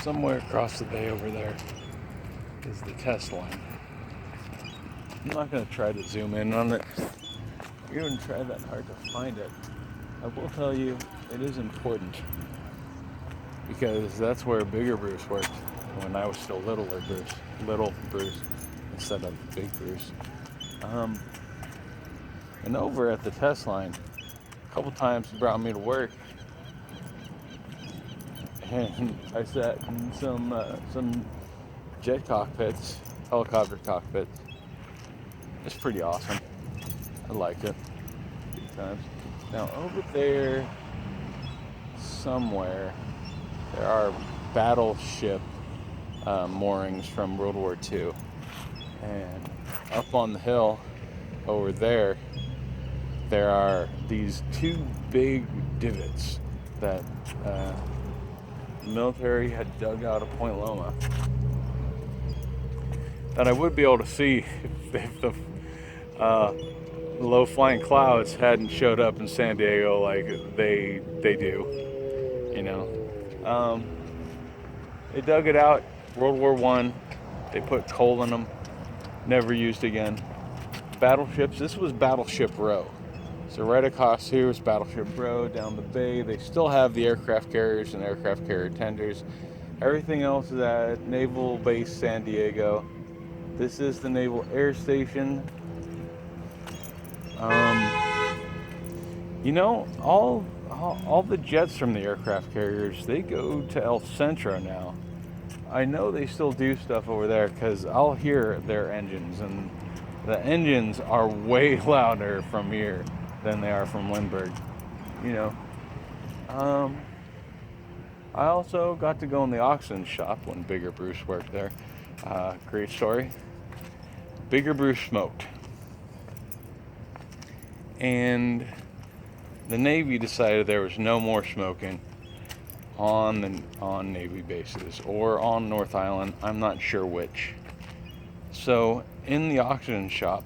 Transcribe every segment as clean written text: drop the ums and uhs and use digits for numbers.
somewhere across the bay over there is the test line. I'm not going to try to zoom in on it. You're going to try that hard to find it. I will tell you, it is important because that's where Bigger Bruce worked when I was still little Bruce instead of Big Bruce. And over at the test line, a couple times he brought me to work, and I sat in some jet cockpits, helicopter cockpits. It's pretty awesome. I like it big times. Now over there somewhere there are battleship moorings from World War II, and up on the hill over there are these two big divots that the military had dug out of Point Loma that I would be able to see if the low-flying clouds hadn't showed up in San Diego like they do, you know. They dug it out, World War I. They put coal in them, never used again. Battleships, this was Battleship Row. So right across here is Battleship Row, down the bay. They still have the aircraft carriers and aircraft carrier tenders. Everything else is at Naval Base San Diego. This is the Naval Air Station. You know, all the jets from the aircraft carriers, they go to El Centro now. I know they still do stuff over there because I'll hear their engines, and the engines are way louder from here than they are from Lindbergh, you know. I also got to go in the oxygen shop when Bigger Bruce worked there. Great story. Bigger Bruce smoked. And the Navy decided there was no more smoking on Navy bases or on North Island. I'm not sure which. So in the oxygen shop,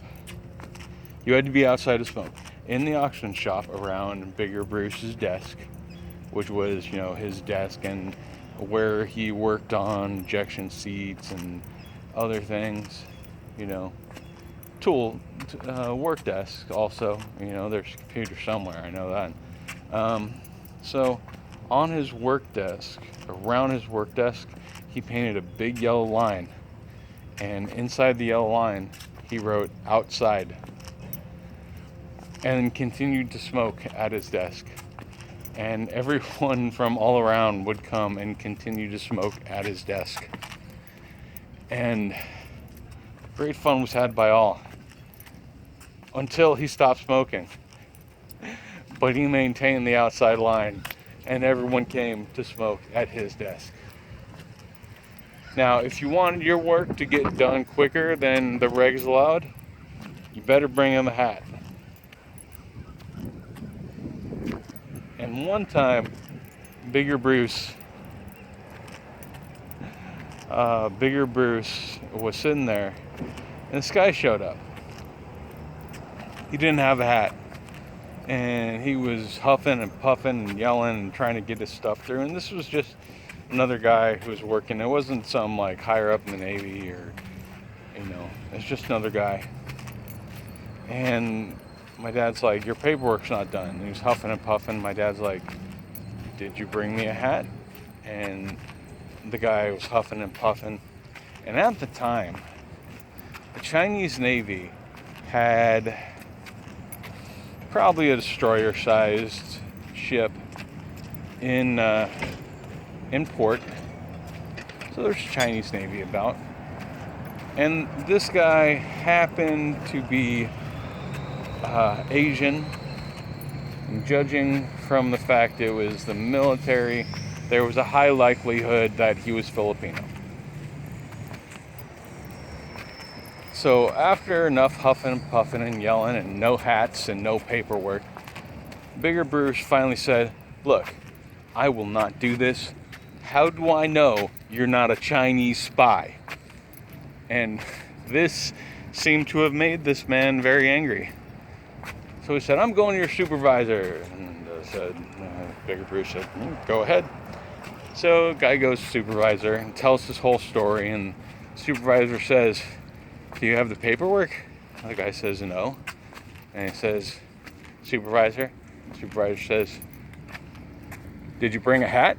you had to be outside to smoke. In the oxygen shop around Bigger Bruce's desk, which was, you know, his desk and where he worked on injection seats and other things, you know, work desk also, you know, there's a computer somewhere, I know that. So on his work desk, around his work desk, he painted a big yellow line, and inside the yellow line he wrote "outside," and continued to smoke at his desk. And everyone from all around would come and continue to smoke at his desk. And great fun was had by all until he stopped smoking. But he maintained the outside line, and everyone came to smoke at his desk. Now, if you wanted your work to get done quicker than the regs allowed, you better bring him a hat. And one time, Bigger Bruce was sitting there, and this guy showed up. He didn't have a hat, and he was huffing and puffing and yelling and trying to get his stuff through. And this was just another guy who was working. It wasn't some like higher up in the Navy, or, you know, it's just another guy. And my dad's like, "Your paperwork's not done." And he was huffing and puffing. My dad's like, "Did you bring me a hat?" And the guy was huffing and puffing. And at the time, the Chinese Navy had probably a destroyer-sized ship in port. So there's Chinese Navy about. And this guy happened to be Asian. And judging from the fact it was the military, there was a high likelihood that he was Filipino. So after enough huffing and puffing and yelling and no hats and no paperwork, Bigger Bruce finally said, "Look, I will not do this. How do I know you're not a Chinese spy?" And this seemed to have made this man very angry. So he said, "I'm going to your supervisor." And Bigger Bruce said, "Go ahead." So guy goes to supervisor and tells his whole story, and supervisor says, "Do you have the paperwork?" The guy says no. And he says, Supervisor says, "Did you bring a hat?"